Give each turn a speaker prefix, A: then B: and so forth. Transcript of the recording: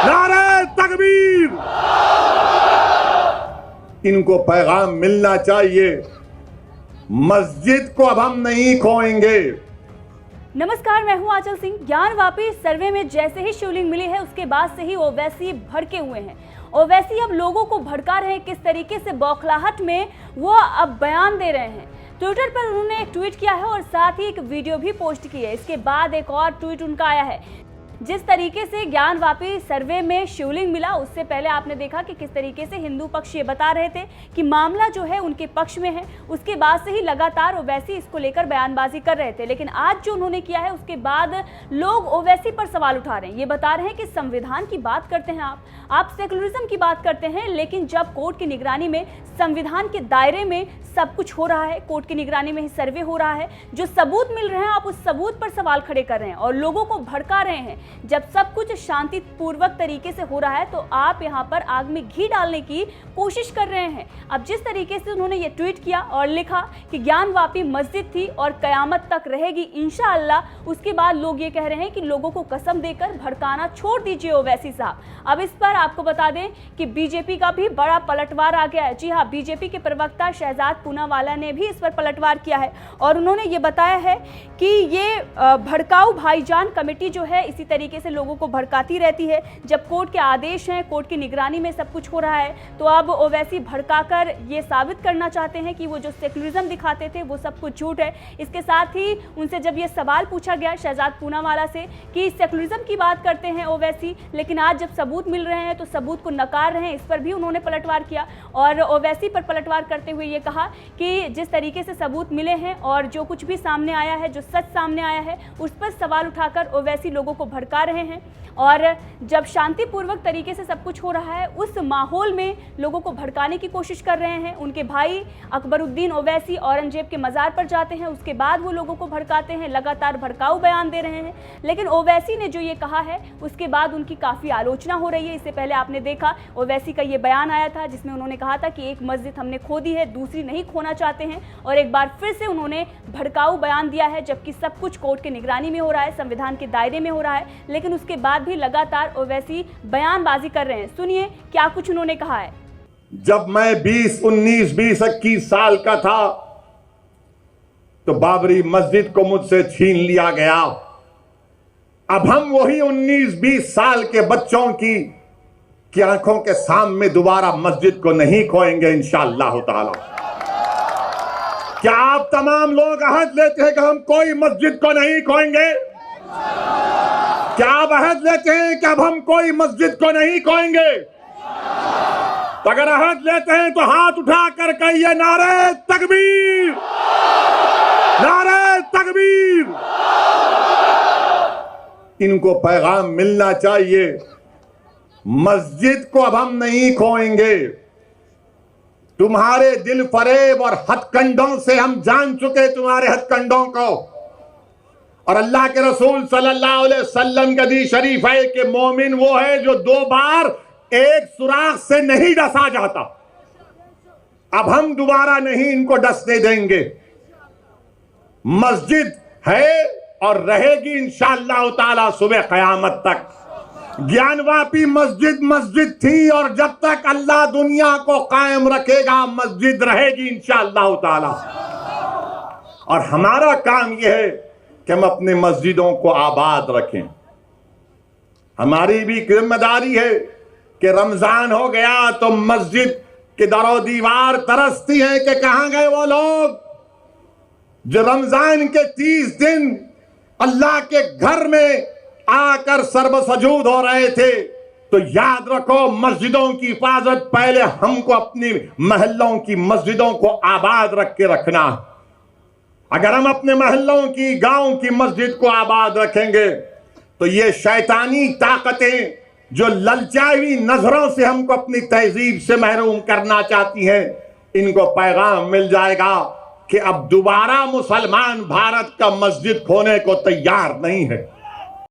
A: नारे तकबीर। इनको पैगाम मिलना चाहिए, मस्जिद को अब हम नहीं खोएंगे।
B: नमस्कार, मैं हूं आंचल सिंह। ज्ञानवापी सर्वे में जैसे ही शिवलिंग मिली है उसके बाद से ही ओवैसी भड़के हुए हैं। ओवैसी अब लोगों को भड़का रहे हैं, किस तरीके से बौखलाहट में वो अब बयान दे रहे हैं। ट्विटर पर उन्होंने एक ट्वीट किया है और साथ ही एक वीडियो भी पोस्ट की है। इसके बाद एक और ट्वीट उनका आया है। जिस तरीके से ज्ञानवापी सर्वे में शिवलिंग मिला, उससे पहले आपने देखा कि किस तरीके से हिंदू पक्ष ये बता रहे थे कि मामला जो है उनके पक्ष में है। उसके बाद से ही लगातार ओवैसी इसको लेकर बयानबाजी कर रहे थे, लेकिन आज जो उन्होंने किया है उसके बाद लोग ओवैसी पर सवाल उठा रहे हैं। ये बता रहे हैं कि संविधान की बात करते हैं आप सेकुलरिज्म की बात करते हैं, लेकिन जब कोर्ट की निगरानी में संविधान के दायरे में सब कुछ हो रहा है, कोर्ट की निगरानी में ही सर्वे हो रहा है, जो सबूत मिल रहे हैं आप उस सबूत पर सवाल खड़े कर रहे हैं और लोगों को भड़का रहे हैं। जब सब कुछ शांतिपूर्वक तरीके से हो रहा है तो आप यहाँ पर आग में घी डालने की कोशिश कर रहे हैं। अब जिस तरीके से उन्होंने ये ट्वीट किया और लिखा कि ज्ञानवापी मस्जिद थी और कयामत तक रहेगी इंशाअल्लाह, उसके बाद लोग ये कह रहे हैं कि लोगों को कसम देकर भड़काना छोड़ दीजिए ओवैसी साहब। अब इस पर आपको बता दें कि बीजेपी का भी बड़ा पलटवार आ गया है। जी हाँ, बीजेपी के प्रवक्ता शहजाद पूनावाला ने भी इस पर पलटवार किया है और उन्होंने ये बताया है कि ये भड़काऊ भाईजान कमेटी जो है इसी तरीके से लोगों को भड़काती रहती है। जब कोर्ट के आदेश हैं, कोर्ट की निगरानी में सब कुछ हो रहा है, तो अब ओवैसी भड़काकर ये साबित करना चाहते हैं कि वो जो सेकुलरिज्म दिखाते थे वो सब कुछ झूठ है। इसके साथ ही उनसे जब ये सवाल पूछा गया शहजाद पूनावाला से कि सेकुलरिज्म की बात करते हैं ओवैसी, लेकिन आज जब सबूत मिल रहे हैं तो सबूत को नकार रहे हैं, इस पर भी उन्होंने पलटवार किया और ओवैसी पर पलटवार करते हुए ये कहा कि जिस तरीके से सबूत मिले हैं और जो कुछ भी सामने आया है, जो सच सामने आया है, उस पर सवाल उठाकर ओवैसी लोगों को भड़का रहे हैं। और जब शांतिपूर्वक तरीके से सब कुछ हो रहा है उस माहौल में लोगों को भड़काने की कोशिश कर रहे हैं। उनके भाई अकबरुद्दीन ओवैसी औरंगजेब के मज़ार पर जाते हैं, उसके बाद वो लोगों को भड़काते हैं, लगातार भड़काऊ बयान दे रहे हैं। लेकिन ओवैसी ने जो ये कहा है उसके बाद उनकी काफ़ी आलोचना हो रही है। इससे पहले आपने देखा ओवैसी का ये बयान आया था जिसमें उन्होंने कहा था कि एक मस्जिद हमने खो दी है, दूसरी नहीं खोना चाहते हैं, और एक बार फिर से उन्होंने भड़काऊ बयान दिया है जबकि सब कुछ कोर्ट की निगरानी में हो रहा है, संविधान के दायरे में हो रहा है। लेकिन उसके बाद भी लगातार ओवैसी बयानबाजी कर रहे हैं। सुनिए क्या कुछ उन्होंने कहा है।
A: जब मैं 20, 19, 20, 21 साल का था तो बाबरी मस्जिद को मुझसे छीन लिया गया। अब हम वही 19, 20 साल के बच्चों की आंखों के सामने दोबारा मस्जिद को नहीं खोएंगे इंशाअल्लाह ताला। क्या आप तमाम लोग अहद लेते हैं कि हम कोई मस्जिद को नहीं खोएंगे? क्या आप अहद लेते हैं कि अब हम कोई मस्जिद को नहीं खोएंगे? तो अगर अहद लेते हैं तो हाथ उठाकर कहिए नारे तकबीर, नारे तकबीर। इनको पैगाम मिलना चाहिए, मस्जिद को अब हम नहीं खोएंगे। तुम्हारे दिल फरेब और हथकंडों से हम जान चुके तुम्हारे हथकंडों को, और अल्लाह के रसूल सल्लल्लाहु अलैहि वसल्लम का हदीस शरीफ है कि मोमिन वो है जो 2 बार एक सुराख से नहीं डसा जाता। अब हम दोबारा नहीं इनको डसने देंगे। मस्जिद है और रहेगी इंशाअल्लाह ताला सुबह क़यामत तक। ज्ञानवापी मस्जिद मस्जिद थी और जब तक अल्लाह दुनिया को कायम रखेगा मस्जिद रहेगी इंशाअल्लाह ताला। और हमारा काम यह है कि हम अपने मस्जिदों को आबाद रखें। हमारी भी जिम्मेदारी है कि रमजान हो गया तो मस्जिद के दरो दीवार तरसती है कि कहां गए वो लोग जो रमजान के 30 दिन अल्लाह के घर में आकर सर्वसजूद हो रहे थे। तो याद रखो, मस्जिदों की हिफाजत पहले हमको अपनी महल्लों की मस्जिदों को आबाद रख के रखना। अगर हम अपने महल्लों की, गांव की मस्जिद को आबाद रखेंगे तो ये शैतानी ताकतें जो ललचाई नजरों से हमको अपनी तहजीब से महरूम करना चाहती हैं, इनको पैगाम मिल जाएगा कि अब दोबारा मुसलमान भारत का मस्जिद खोने को तैयार नहीं है।